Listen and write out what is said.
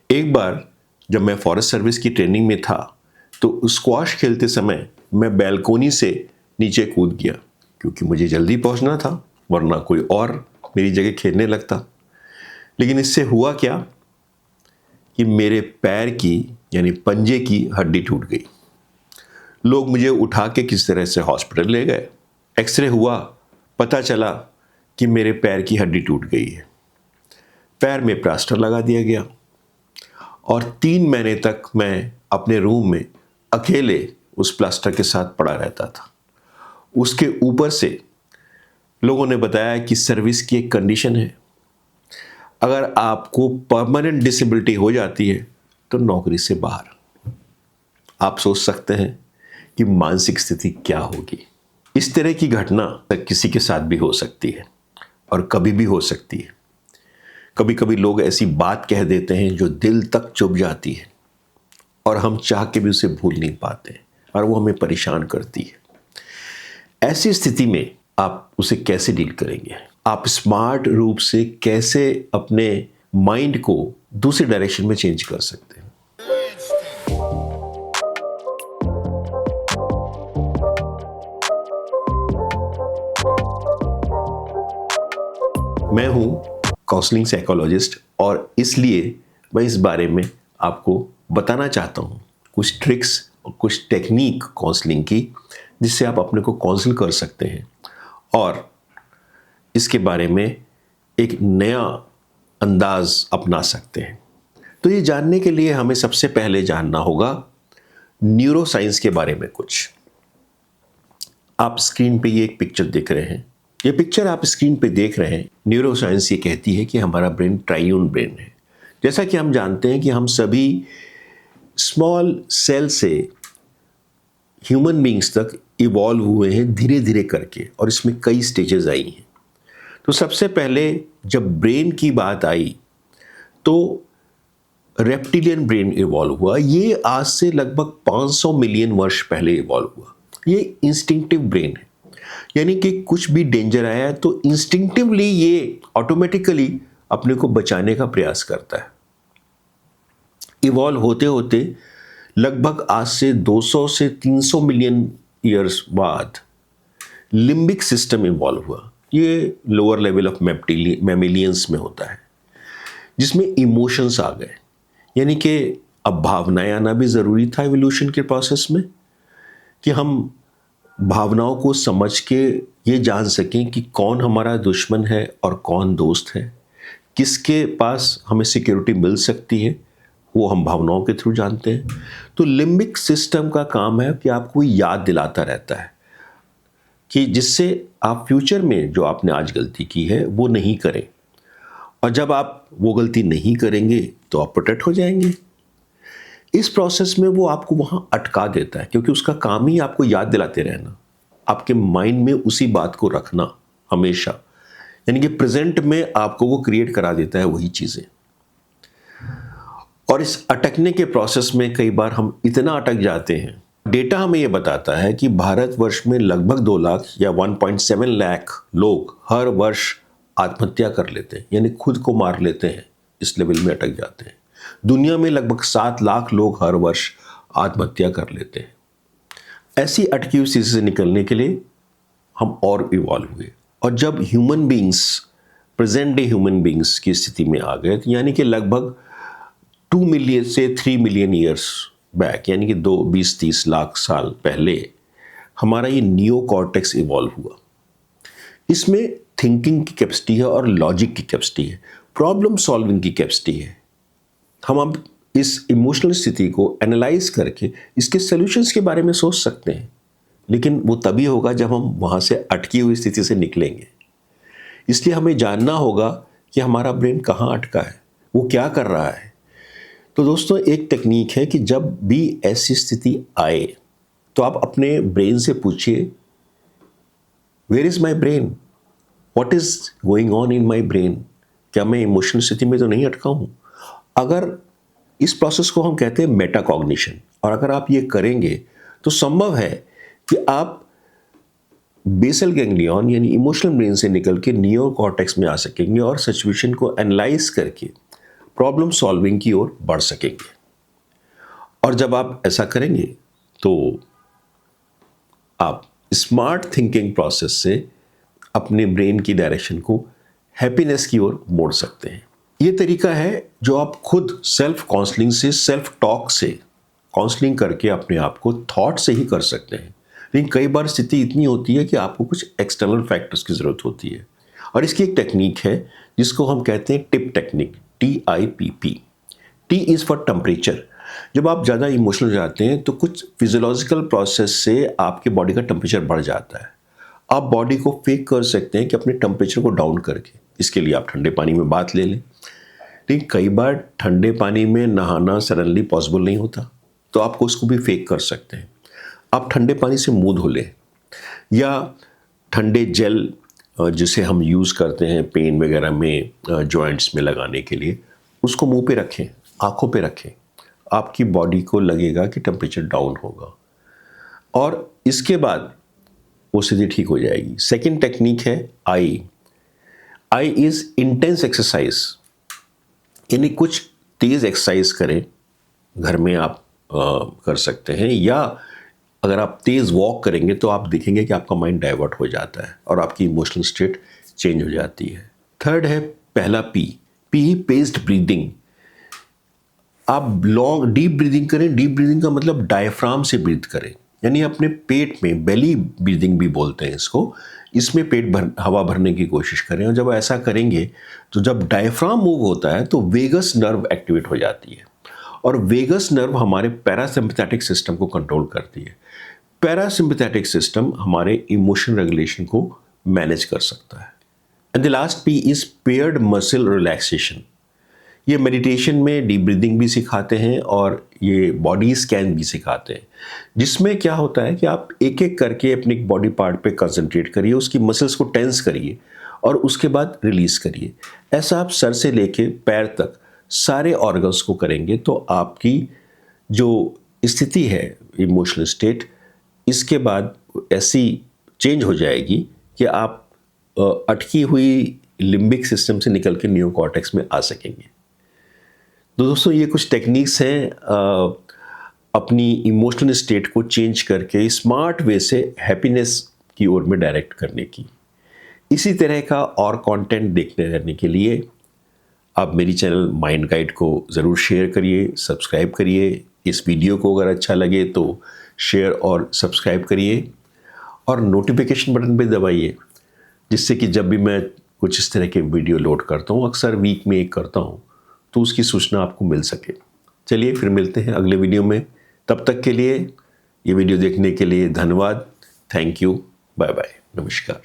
एक बार जब मैं फॉरेस्ट सर्विस की ट्रेनिंग में था तो स्क्वाश खेलते समय मैं बैल्कोनी से नीचे कूद गया क्योंकि मुझे जल्दी पहुंचना था, वरना कोई और मेरी जगह खेलने लगता। लेकिन इससे हुआ क्या कि मेरे पैर की यानी पंजे की हड्डी टूट गई। लोग मुझे उठा के किस तरह से हॉस्पिटल ले गए। एक्सरे हुआ, पता चला कि मेरे पैर की हड्डी टूट गई है। पैर में प्लास्टर लगा दिया गया और 3 महीने तक मैं अपने रूम में अकेले उस प्लास्टर के साथ पड़ा रहता था। उसके ऊपर से लोगों ने बताया कि सर्विस की एक कंडीशन है, अगर आपको परमानेंट डिसेबिलिटी हो जाती है तो नौकरी से बाहर। आप सोच सकते हैं कि मानसिक स्थिति क्या होगी। इस तरह की घटना किसी के साथ भी हो सकती है और कभी भी हो सकती है। कभी कभी लोग ऐसी बात कह देते हैं जो दिल तक चुभ जाती है और हम चाह के भी उसे भूल नहीं पाते और वो हमें परेशान करती है। ऐसी स्थिति में आप उसे कैसे डील करेंगे? आप स्मार्ट रूप से कैसे अपने माइंड को दूसरे डायरेक्शन में चेंज कर सकते हैं? मैं हूं काउंसलिंग साइकोलॉजिस्ट और इसलिए मैं इस बारे में आपको बताना चाहता हूं कुछ ट्रिक्स और कुछ टेक्निक काउंसलिंग की, जिससे आप अपने को काउंसिल कर सकते हैं और इसके बारे में एक नया अंदाज अपना सकते हैं। तो ये जानने के लिए हमें सबसे पहले जानना होगा न्यूरोसाइंस के बारे में कुछ। आप स्क्रीन पे ये एक पिक्चर देख रहे हैं। ये पिक्चर आप स्क्रीन पे देख रहे हैं, न्यूरोसाइंस ये कहती है कि हमारा ब्रेन ट्राइयून ब्रेन है। जैसा कि हम जानते हैं कि हम सभी स्मॉल सेल से ह्यूमन बींग्स तक इवॉल्व हुए हैं धीरे धीरे करके, और इसमें कई स्टेजेस आई हैं। तो सबसे पहले जब ब्रेन की बात आई तो रेप्टिलियन ब्रेन इवॉल्व हुआ। ये आज से लगभग 500 मिलियन वर्ष पहले इवॉल्व हुआ। ये इंस्टिंक्टिव ब्रेन है, यानी कि कुछ भी डेंजर आया तो इंस्टिंक्टिवली ये ऑटोमेटिकली अपने को बचाने का प्रयास करता है। इवॉल्व होते होते लगभग आज से 200 से 300 मिलियन ईयर्स बाद लिम्बिक सिस्टम इवॉल्व हुआ। ये लोअर लेवल ऑफ मैमिलियंस में होता है, जिसमें इमोशंस आ गए। यानी कि अब भावनाएं आना भी ज़रूरी था एवोल्यूशन के प्रोसेस में, कि हम भावनाओं को समझ के ये जान सकें कि कौन हमारा दुश्मन है और कौन दोस्त है, किसके पास हमें सिक्योरिटी मिल सकती है, वो हम भावनाओं के थ्रू जानते हैं। तो लिम्बिक सिस्टम का काम है कि आपको याद दिलाता रहता है कि जिससे आप फ्यूचर में जो आपने आज गलती की है वो नहीं करें, और जब आप वो गलती नहीं करेंगे तो आप प्रोटेक्ट हो जाएंगे। इस प्रोसेस में वो आपको वहां अटका देता है, क्योंकि उसका काम ही आपको याद दिलाते रहना, आपके माइंड में उसी बात को रखना हमेशा, यानी कि प्रेजेंट में आपको वो क्रिएट करा देता है वही चीजें। और इस अटकने के प्रोसेस में कई बार हम इतना अटक जाते हैं, डेटा हमें यह बताता है कि भारतवर्ष में लगभग 2 लाख या 1.7 लाख लोग हर वर्ष आत्महत्या कर लेते हैं, यानी खुद को मार लेते हैं, इस लेवल में अटक जाते हैं। दुनिया में लगभग 7 लाख लोग हर वर्ष आत्महत्या कर लेते हैं। ऐसी अटकी हुई स्थिति से निकलने के लिए हम और इवॉल्व हुए, और जब human beings present day human beings की स्थिति में आ गए, यानी कि लगभग 2 मिलियन से 3 मिलियन ईयर्स बैक, यानी कि 20-30 लाख साल पहले हमारा ये नियो कॉर्टेक्स इवॉल्व हुआ। इसमें थिंकिंग की कैपेसिटी है और लॉजिक की कैपेसिटी है, प्रॉब्लम सॉल्विंग की कैपेसिटी है। हम अब इस इमोशनल स्थिति को एनालाइज करके इसके सॉल्यूशंस के बारे में सोच सकते हैं, लेकिन वो तभी होगा जब हम वहाँ से अटकी हुई स्थिति से निकलेंगे। इसलिए हमें जानना होगा कि हमारा ब्रेन कहाँ अटका है, वो क्या कर रहा है। तो दोस्तों, एक टेक्निक है कि जब भी ऐसी स्थिति आए तो आप अपने ब्रेन से पूछिए, where is my brain, what is going on in my brain, क्या मैं इमोशनल स्थिति में तो नहीं अटका हूं। अगर इस प्रोसेस को हम कहते हैं मेटाकॉग्निशन, और अगर आप ये करेंगे तो संभव है कि आप बेसल गैंग्लियन यानी इमोशनल ब्रेन से निकल के नियो कॉर्टेक्स में आ सकेंगे और सिचुएशन को एनालाइज करके प्रॉब्लम सॉल्विंग की ओर बढ़ सकेंगे। और जब आप ऐसा करेंगे तो आप स्मार्ट थिंकिंग प्रोसेस से अपने ब्रेन की डायरेक्शन को हैप्पीनेस की ओर मोड़ सकते हैं। ये तरीका है जो आप खुद सेल्फ काउंसलिंग से, सेल्फ टॉक से काउंसलिंग करके अपने आप को थॉट से ही कर सकते हैं। लेकिन कई बार स्थिति इतनी होती है कि आपको कुछ एक्सटर्नल फैक्टर्स की ज़रूरत होती है, और इसकी एक टेक्निक है जिसको हम कहते हैं tip technique, TIPP। T is for temperature. जब आप ज़्यादा इमोशनल हो जाते हैं तो कुछ फिजियोलॉजिकल प्रोसेस से आपके बॉडी का टेम्परेचर बढ़ जाता है। आप बॉडी को फेक कर सकते हैं कि अपने टेम्परेचर को डाउन करके, इसके लिए आप ठंडे पानी में बाथ ले लें। लेकिन कई बार ठंडे पानी में नहाना सडनली पॉसिबल नहीं होता, तो आपको उसको भी फेक कर सकते हैं। आप ठंडे पानी से मुंह धो लें, या ठंडे जेल जिसे हम यूज़ करते हैं पेन वगैरह में, जॉइंट्स में लगाने के लिए, उसको मुंह पे रखें, आँखों पे रखें। आपकी बॉडी को लगेगा कि टेम्परेचर डाउन होगा, और इसके बाद वो स्थिति ठीक हो जाएगी। सेकंड टेक्निक है आई इज़ इंटेंस एक्सरसाइज, यानी कुछ तेज़ एक्सरसाइज करें। घर में आप कर सकते हैं, या अगर आप तेज़ वॉक करेंगे तो आप देखेंगे कि आपका माइंड डाइवर्ट हो जाता है और आपकी इमोशनल स्टेट चेंज हो जाती है। थर्ड है पहला पी पेस्ड ब्रीदिंग। आप लॉन्ग डीप ब्रीदिंग करें। डीप ब्रीदिंग का मतलब डायफ्राम से ब्रीथ करें, यानी अपने पेट में, बेली ब्रीदिंग भी बोलते हैं इसको, इसमें हवा भरने की कोशिश करें। और जब ऐसा करेंगे तो जब डायफ्राम मूव होता है तो वेगस नर्व एक्टिवेट हो जाती है, और वेगस नर्व हमारे पैरासिम्पैथेटिक सिस्टम को कंट्रोल करती है। पैरासिम्पैथेटिक सिस्टम हमारे इमोशन रेगुलेशन को मैनेज कर सकता है। And the last P is paired muscle relaxation. ये मेडिटेशन में डीप ब्रीदिंग भी सिखाते हैं और ये बॉडी स्कैन भी सिखाते हैं, जिसमें क्या होता है कि आप एक एक करके अपने बॉडी पार्ट पे कंसंट्रेट करिए, उसकी मसल्स को टेंस करिए और उसके बाद रिलीज़ करिए। ऐसा आप सर से लेके पैर तक सारे ऑर्गन्स को करेंगे तो आपकी जो स्थिति है, इमोशनल स्टेट, इसके बाद ऐसी चेंज हो जाएगी कि आप अटकी हुई लिम्बिक सिस्टम से निकल के नियोकॉर्टेक्स में आ सकेंगे। तो दोस्तों, ये कुछ टेक्निक्स हैं अपनी इमोशनल स्टेट को चेंज करके स्मार्ट वे से हैप्पीनेस की ओर में डायरेक्ट करने की। इसी तरह का और कंटेंट देखने रहने के लिए आप मेरी चैनल माइंड गाइड को ज़रूर शेयर करिए, सब्सक्राइब करिए। इस वीडियो को अगर अच्छा लगे तो शेयर और सब्सक्राइब करिए, और नोटिफिकेशन बटन पे दबाइए, जिससे कि जब भी मैं कुछ इस तरह के वीडियो लोड करता हूँ, अक्सर वीक में एक करता हूँ, तो उसकी सूचना आपको मिल सके। चलिए फिर मिलते हैं अगले वीडियो में। तब तक के लिए ये वीडियो देखने के लिए धन्यवाद। Thank you. Bye bye. नमस्कार।